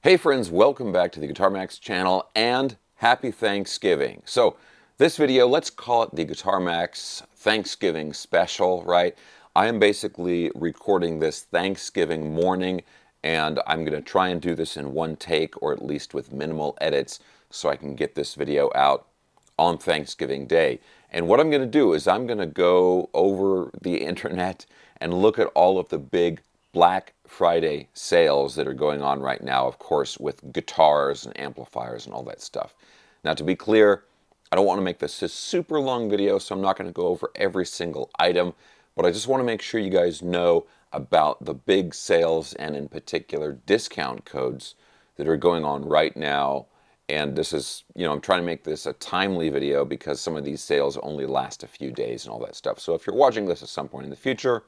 Hey friends, welcome back to the Guitar Max channel and happy Thanksgiving. So this video, let's call it the Guitar Max Thanksgiving special, right? I am basically recording this Thanksgiving morning and I'm going to try and do this in one take or at least with minimal edits so I can get this video out on Thanksgiving Day. And what I'm going to do is I'm going to go over the internet and look at all of the big Black Friday sales that are going on right now, of course, with guitars and amplifiers and all that stuff. Now, to be clear, I don't want to make this a super long video, so I'm not going to go over every single item, but I just want to make sure you guys know about the big sales and in particular discount codes that are going on right now. And this is, I'm trying to make this a timely video because some of these sales only last a few days and all that stuff. So if you're watching this at some point in the future,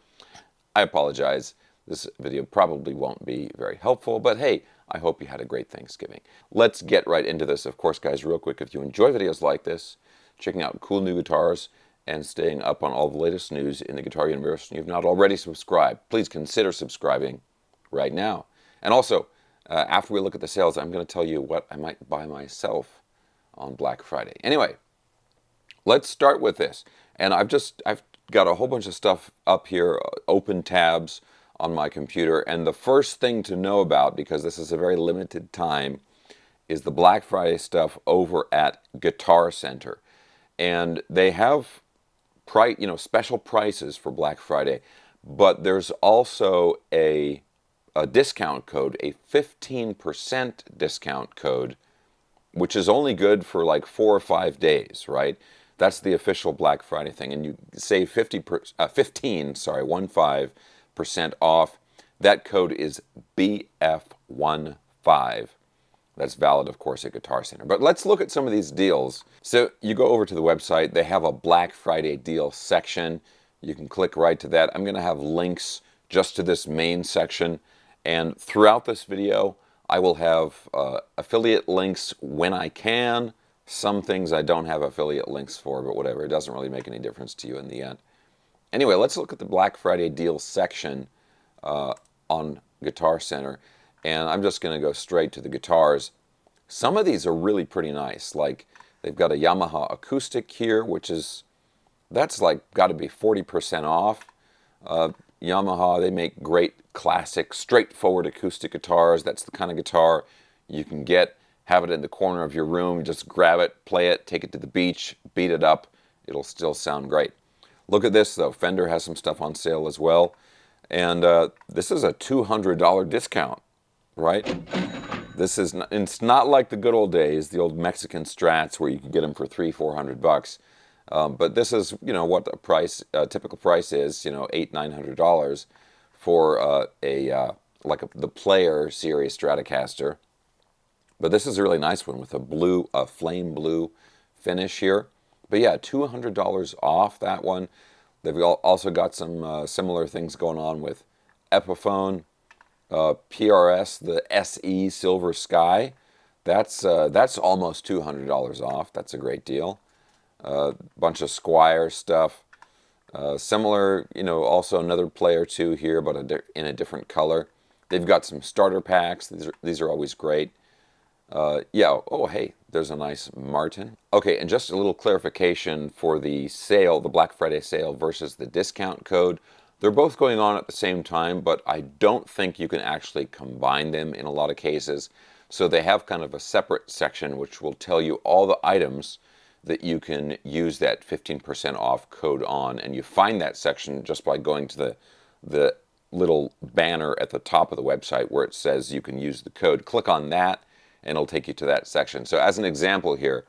I apologize. This video probably won't be very helpful, but hey, I hope you had a great Thanksgiving. Let's get right into this. Of course, guys, real quick, if you enjoy videos like this, checking out cool new guitars, and staying up on all the latest news in the guitar universe, and you've not already subscribed, please consider subscribing right now. And also, after we look at the sales, I'm going to tell you what I might buy myself on Black Friday. Anyway, let's start with this. And I've got a whole bunch of stuff up here, open tabs on my computer. And the first thing to know about, because this is a very limited time, is the Black Friday stuff over at Guitar Center. And they have special prices for Black Friday, but there's also a discount code, a 15% discount code, which is only good for like 4 or 5 days, right? That's the official Black Friday thing, and you save 15% off. That code is BF15. That's valid, of course, at Guitar Center. But let's look at some of these deals. So you go over to the website. They have a Black Friday deal section. You can click right to that. I'm going to have links just to this main section. And throughout this video, I will have affiliate links when I can. Some things I don't have affiliate links for, but whatever. It doesn't really make any difference to you in the end. Anyway, let's look at the Black Friday deal section on Guitar Center. And I'm just going to go straight to the guitars. Some of these are really pretty nice. Like, they've got a Yamaha acoustic here, that's like got to be 40% off. Yamaha, they make great classic, straightforward acoustic guitars. That's the kind of guitar you can get, have it in the corner of your room, just grab it, play it, take it to the beach, beat it up. It'll still sound great. Look at this, though. Fender has some stuff on sale as well. And this is a $200 discount, right? It's not like the good old days, the old Mexican Strats where you could get them for $300-400. But this is, what the price, typical price is, $800-900 for the Player series Stratocaster. But this is a really nice one with a flame blue finish here. But yeah, $200 off that one. They've also got some similar things going on with Epiphone, PRS, the SE Silver Sky. That's almost $200 off. That's a great deal. Bunch of Squire stuff. Similar, also another Player 2 here, but in a different color. They've got some starter packs. These are always great. Oh, hey, there's a nice Martin. Okay, and just a little clarification for the sale, the Black Friday sale versus the discount code. They're both going on at the same time, but I don't think you can actually combine them in a lot of cases. So they have kind of a separate section which will tell you all the items that you can use that 15% off code on. And you find that section just by going to the little banner at the top of the website where it says you can use the code. Click on that, and it'll take you to that section. So as an example here,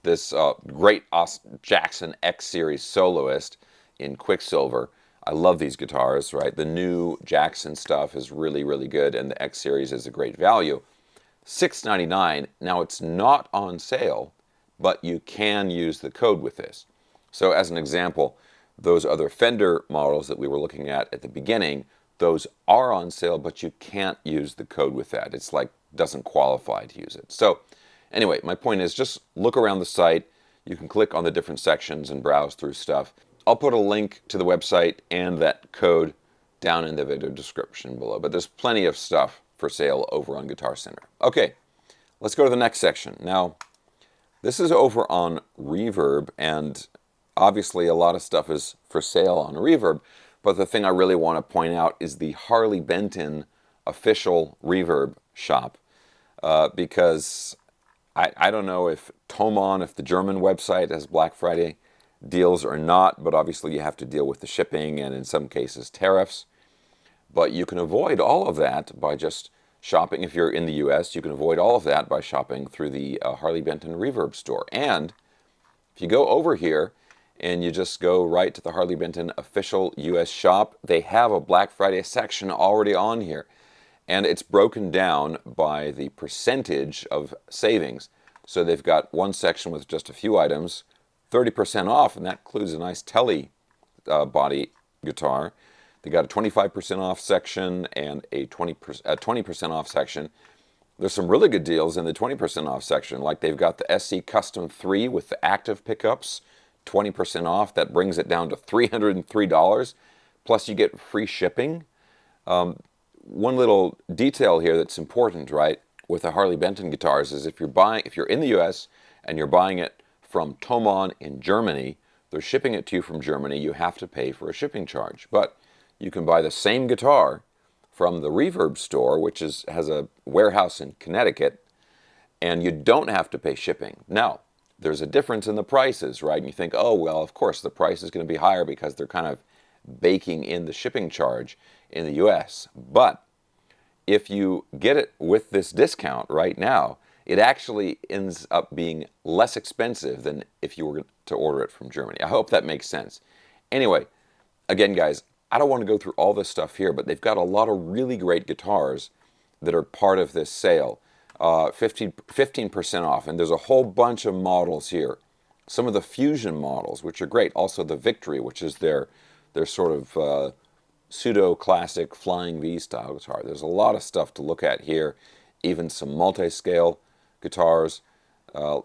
this great Jackson X Series Soloist in Quicksilver. I love these guitars, right? The new Jackson stuff is really, really good, and the X Series is a great value. $699. Now, it's not on sale, but you can use the code with this. So as an example, those other Fender models that we were looking at the beginning, those are on sale, but you can't use the code with that. It's like doesn't qualify to use it. So anyway, my point is just look around the site. You can click on the different sections and browse through stuff. I'll put a link to the website and that code down in the video description below. But there's plenty of stuff for sale over on Guitar Center. Okay, let's go to the next section. Now, this is over on Reverb, and obviously a lot of stuff is for sale on Reverb, but the thing I really want to point out is the Harley Benton official Reverb shop, because I don't know if Thomann, if the German website has Black Friday deals or not, but obviously you have to deal with the shipping and in some cases tariffs. But you can avoid all of that by just shopping. If you're in the US, you can avoid all of that by shopping through the Harley Benton Reverb store. And if you go over here and you just go right to the Harley Benton official US shop, they have a Black Friday section already on here. And it's broken down by the percentage of savings. So they've got one section with just a few items, 30% off, and that includes a nice Tele body guitar. They got a 25% off section and a 20% off section. There's some really good deals in the 20% off section, like they've got the SC Custom 3 with the active pickups, 20% off. That brings it down to $303, plus you get free shipping. One little detail here that's important, right, with the Harley Benton guitars is if you're in the US and you're buying it from Thomann in Germany, they're shipping it to you from Germany, you have to pay for a shipping charge. But you can buy the same guitar from the Reverb store, which has a warehouse in Connecticut, and you don't have to pay shipping. Now, there's a difference in the prices, right? And you think, oh, well, of course, the price is going to be higher because they're kind of baking in the shipping charge in the US. But if you get it with this discount right now, it actually ends up being less expensive than if you were to order it from Germany. I hope that makes sense. Anyway, again, guys, I don't want to go through all this stuff here, but they've got a lot of really great guitars that are part of this sale. 15% off, and there's a whole bunch of models here. Some of the Fusion models, which are great. Also the Victory, which is their sort of pseudo-classic Flying V style guitar. There's a lot of stuff to look at here. Even some multi-scale guitars.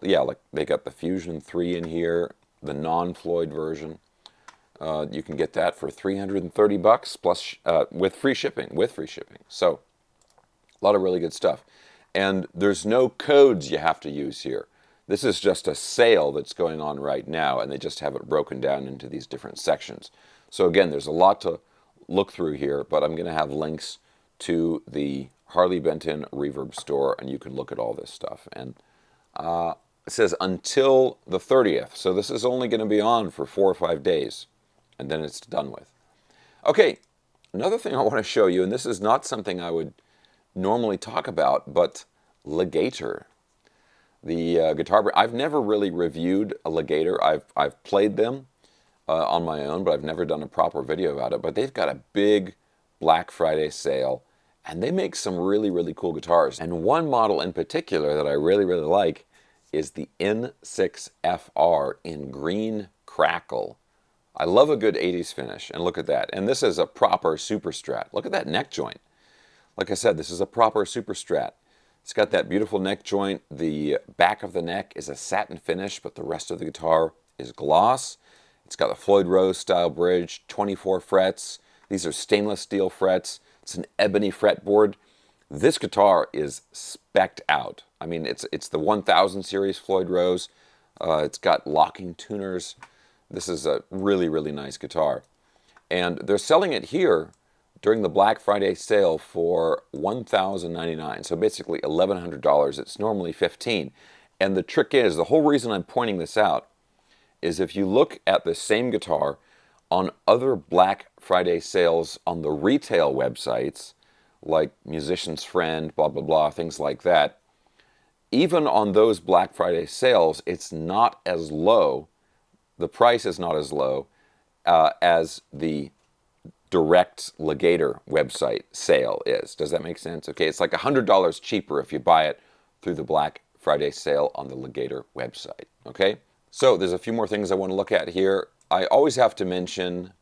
Yeah, like they got the Fusion 3 in here, the non-Floyd version. You can get that for $330 plus with free shipping. So a lot of really good stuff. And there's no codes you have to use here. This is just a sale that's going on right now, and they just have it broken down into these different sections. So again, there's a lot to look through here, but I'm going to have links to the Harley Benton Reverb store, and you can look at all this stuff. And it says until the 30th, so this is only going to be on for 4 or 5 days, and then it's done with. Okay, another thing I want to show you, and this is not something I would normally talk about, but Legator. The guitar brand. I've never really reviewed a Legator. I've played them on my own, but I've never done a proper video about it. But they've got a big Black Friday sale, and they make some really, really cool guitars. And one model in particular that I really, really like is the N6FR in green crackle. I love a good 80s finish, and look at that. And this is a proper Super Strat. Look at that neck joint. Like I said, this is a proper Super Strat. It's got that beautiful neck joint. The back of the neck is a satin finish, but the rest of the guitar is gloss. It's got a Floyd Rose style bridge, 24 frets. These are stainless steel frets. It's an ebony fretboard. This guitar is spec'd out. I mean, it's the 1000 series Floyd Rose. It's got locking tuners. This is a really, really nice guitar. And they're selling it here during the Black Friday sale for $1,099, so basically $1,100. It's normally $1,500. And the trick is, the whole reason I'm pointing this out is if you look at the same guitar on other Black Friday sales on the retail websites, like Musician's Friend, blah, blah, blah, things like that, even on those Black Friday sales, it's not as low, the price is not as low as the direct Legator website sale is. Does that make sense? Okay, it's like $100 cheaper if you buy it through the Black Friday sale on the Legator website. Okay, so there's a few more things I want to look at here. I always have to mention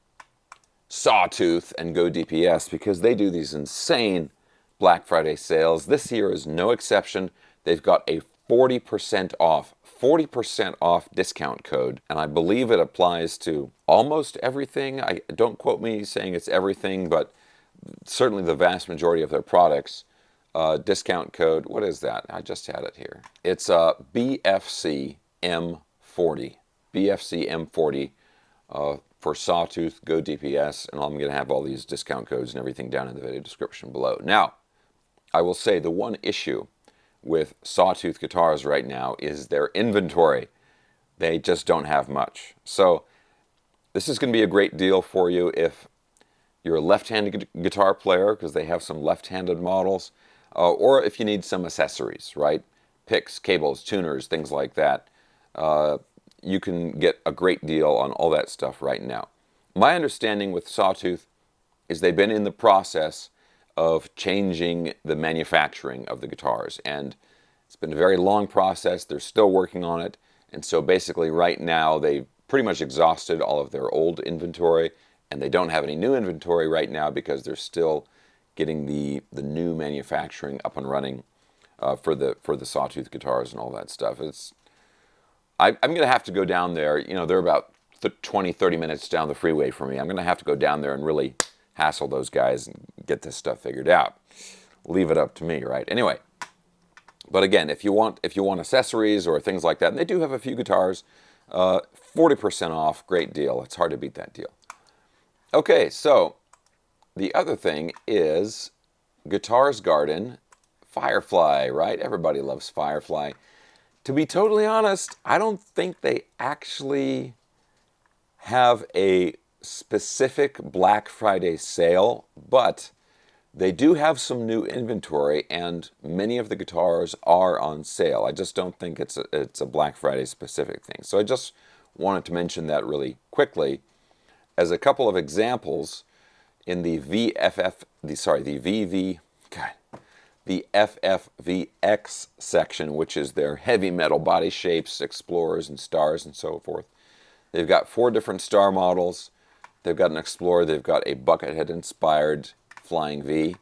Sawtooth and Go DPS because they do these insane Black Friday sales. This year is no exception. They've got a 40% off discount code, and I believe it applies to almost everything. Don't quote me saying it's everything, but certainly the vast majority of their products discount code. What is that? I just had it here. It's BFC M40. BFC M40 for Sawtooth Go DPS, and I'm going to have all these discount codes and everything down in the video description below. Now, I will say the one issue with Sawtooth guitars right now is their inventory. They just don't have much. So this is going to be a great deal for you if you're a left-handed guitar player, because they have some left-handed models, or if you need some accessories, right? Picks, cables, tuners, things like that. You can get a great deal on all that stuff right now. My understanding with Sawtooth is they've been in the process of changing the manufacturing of the guitars, and it's been a very long process. They're still working on it, and so basically right now they've pretty much exhausted all of their old inventory, and they don't have any new inventory right now because they're still getting the new manufacturing up and running for the Sawtooth guitars and all that stuff. I'm going to have to go down there. You know, they're about 20, 30 minutes down the freeway from me. I'm going to have to go down there and really hassle those guys and get this stuff figured out. Leave it up to me, right? Anyway, but again, if you want accessories or things like that, and they do have a few guitars, 40% off, great deal. It's hard to beat that deal. Okay, so the other thing is Guitars Garden, Firefly, right? Everybody loves Firefly. To be totally honest, I don't think they actually have a specific Black Friday sale, but they do have some new inventory, and many of the guitars are on sale. I just don't think it's a Black Friday specific thing. So I just wanted to mention that really quickly as a couple of examples. In the FFVX section, which is their heavy metal body shapes, Explorers and Stars and so forth. They've got 4 different Star models. They've got an Explorer. They've got a Buckethead inspired Flying V.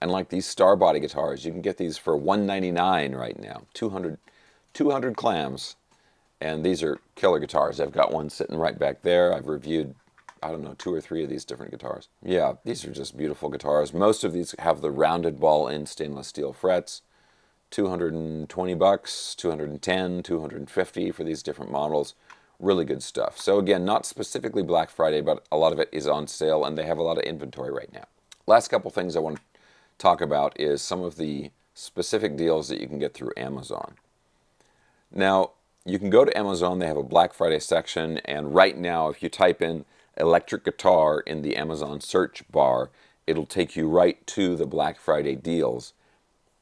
And like these Star body guitars, you can get these for $199 right now. 200 clams. And these are killer guitars. I've got one sitting right back there. I've reviewed, I don't know, 2 or 3 of these different guitars. Yeah, these are just beautiful guitars. Most of these have the rounded ball end stainless steel frets. $220, $210, $250 for these different models. Really good stuff. So again, not specifically Black Friday, but a lot of it is on sale, and they have a lot of inventory right now. Last couple things I want to talk about is some of the specific deals that you can get through Amazon. Now, you can go to Amazon. They have a Black Friday section, and right now, if you type in electric guitar in the Amazon search bar, it'll take you right to the Black Friday deals.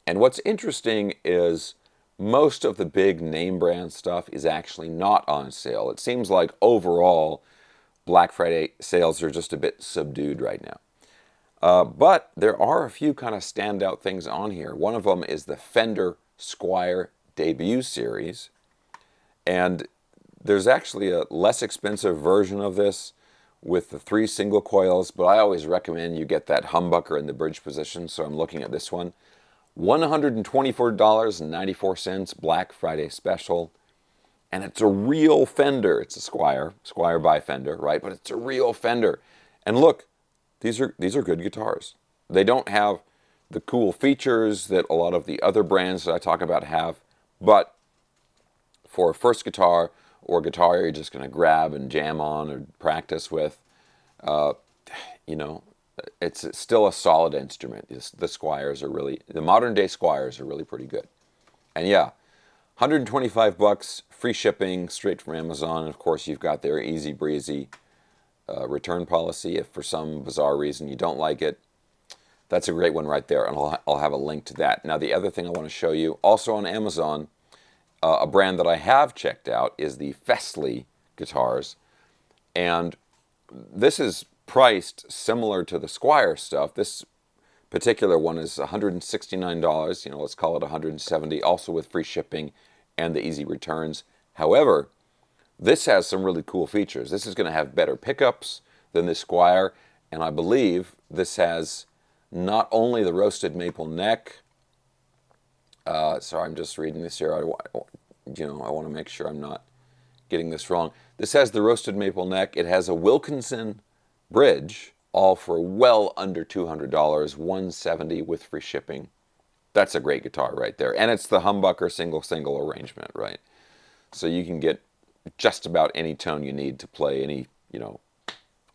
And what's interesting is most of the big name brand stuff is actually not on sale. It seems like overall Black Friday sales are just a bit subdued right now. But there are a few kind of standout things on here. One of them is the Fender Squire Debut Series. And there's actually a less expensive version of this with the 3 single coils, but I always recommend you get that humbucker in the bridge position, so I'm looking at this one. $124.94 Black Friday special, and it's a real Fender. It's a Squire by Fender, right? But it's a real Fender. And look, these are good guitars. They don't have the cool features that a lot of the other brands that I talk about have, but for a first guitar, or guitar you're just going to grab and jam on or practice with, you know, it's still a solid instrument. The Squires are really, the modern day Squires are really pretty good. And yeah, $125, free shipping, straight from Amazon. And of course, you've got their easy breezy return policy. If for some bizarre reason you don't like it, that's a great one right there. And I'll have a link to that. Now, the other thing I want to show you, also on Amazon, a brand that I have checked out is the Fesley guitars, and this is priced similar to the Squire stuff. This particular one is $169, you know, let's call it $170, also with free shipping and the easy returns. However, this has some really cool features. This is going to have better pickups than the Squire, and I believe this has not only the roasted maple neck. Sorry, I'm just reading this here. I want to make sure I'm not getting this wrong. This has the roasted maple neck. It has a Wilkinson bridge, all for well under $200, $170 with free shipping. That's a great guitar right there. And it's the humbucker single arrangement, right? So you can get just about any tone you need to play any,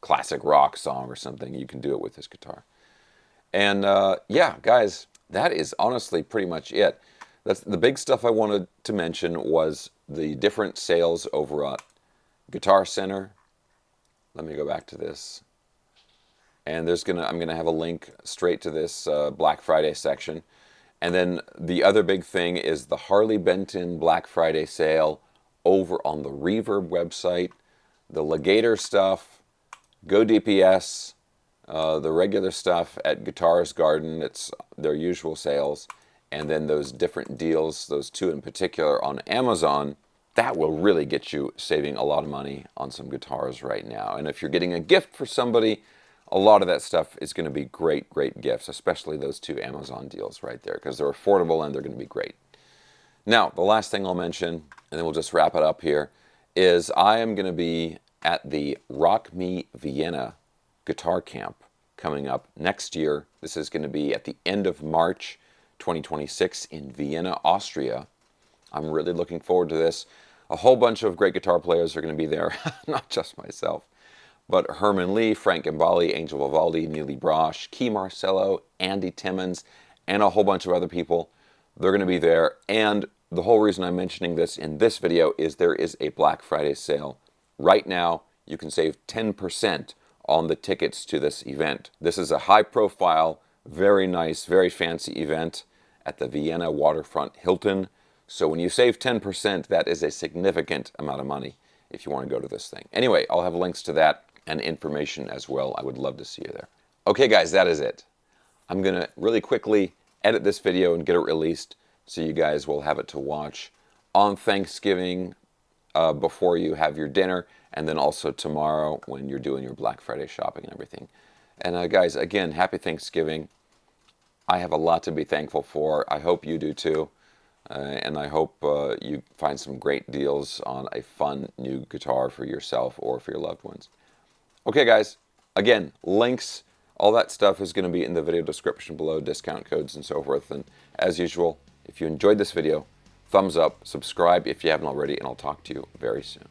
classic rock song or something. You can do it with this guitar. And yeah, guys, that is honestly pretty much it. That's the big stuff I wanted to mention was the different sales over at Guitar Center. Let me go back to this. And I'm gonna have a link straight to this Black Friday section. And then the other big thing is the Harley Benton Black Friday sale over on the Reverb website, the Legator stuff, GoDPS, the regular stuff at Guitarist Garden. It's their usual sales. And then those different deals, those two in particular on Amazon, that will really get you saving a lot of money on some guitars right now. And if you're getting a gift for somebody, a lot of that stuff is going to be great, great gifts, especially those two Amazon deals right there, because they're affordable and they're going to be great. Now, the last thing I'll mention, and then we'll just wrap it up here, is I am going to be at the RockMe Vienna guitar camp coming up next year. This is going to be at the end of March 2026 in Vienna, Austria. I'm really looking forward to this. A whole bunch of great guitar players are going to be there, not just myself, but Herman Lee, Frank Gambale, Angel Vivaldi, Neely Brosh, Key Marcello, Andy Timmons, and a whole bunch of other people. They're going to be there. And the whole reason I'm mentioning this in this video is there is a Black Friday sale. Right now, you can save 10% on the tickets to this event. This is a high-profile, very nice, very fancy event at the Vienna Waterfront Hilton. So when you save 10%, that is a significant amount of money if you want to go to this thing. Anyway, I'll have links to that and information as well. I would love to see you there. Okay, guys, that is it. I'm going to really quickly edit this video and get it released so you guys will have it to watch on Thanksgiving before you have your dinner, and then also tomorrow when you're doing your Black Friday shopping and everything. And guys, again, happy Thanksgiving. I have a lot to be thankful for. I hope you do too. And I hope you find some great deals on a fun new guitar for yourself or for your loved ones. Okay, guys, again, links, all that stuff is going to be in the video description below, discount codes and so forth. And as usual, if you enjoyed this video, thumbs up, subscribe if you haven't already, and I'll talk to you very soon.